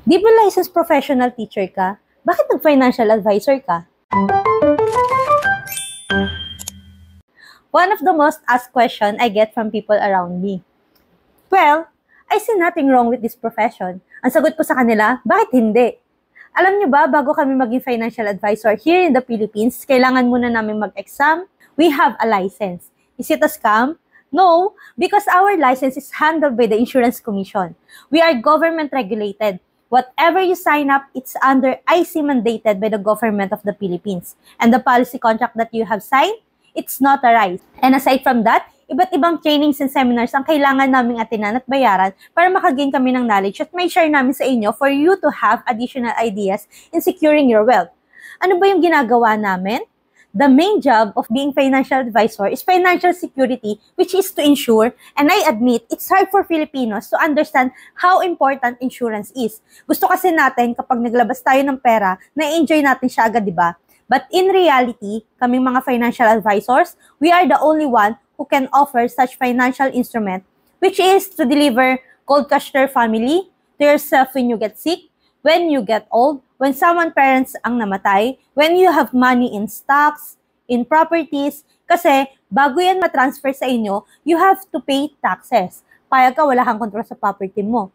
Di ba licensed professional teacher ka? Bakit nag-financial advisor ka? One of the most asked questions I get from people around me. Well, I see nothing wrong with this profession. Ang sagot ko sa kanila, bakit hindi? Alam niyo ba, bago kami maging financial advisor here in the Philippines, kailangan muna namin mag-exam. We have a license. Is it a scam? No, because our license is handled by the Insurance Commission. We are government regulated. Whatever you sign up, it's under IC mandated by the government of the Philippines. And the policy contract that you have signed, it's notarized. And aside from that, iba't ibang trainings and seminars ang kailangan naming atinan at bayaran para makagain kami ng knowledge at may share namin sa inyo for you to have additional ideas in securing your wealth. Ano ba yung ginagawa namin? The main job of being financial advisor is financial security, which is to ensure, and I admit, it's hard for Filipinos to understand how important insurance is. Gusto kasi natin kapag naglabas tayo ng pera, na-enjoy natin siya agad, di ba? But in reality, kaming mga financial advisors, we are the only one who can offer such financial instrument, which is to deliver cold cash to your family, to yourself when you get sick, when you get old, when someone parents ang namatay, when you have money in stocks, in properties, kasi bago yan matransfer sa inyo, you have to pay taxes. Payag ka, wala kang control sa property mo.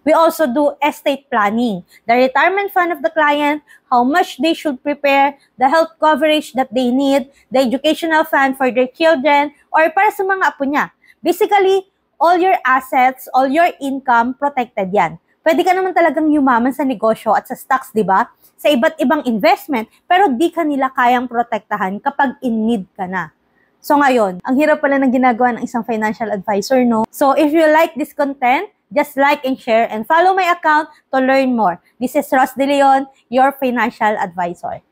We also do estate planning, the retirement fund of the client, how much they should prepare, the health coverage that they need, the educational fund for their children, or para sa mga apo niya. Basically, all your assets, all your income, protected yan. Pwede ka naman talagang yumaman sa negosyo at sa stocks, di ba? Sa iba't ibang investment, pero di ka nila kayang protektahan kapag in need ka na. So ngayon, ang hirap pala ng ginagawa ng isang financial advisor, no? So if you like this content, just like and share and follow my account to learn more. This is Ros De Leon, your financial advisor.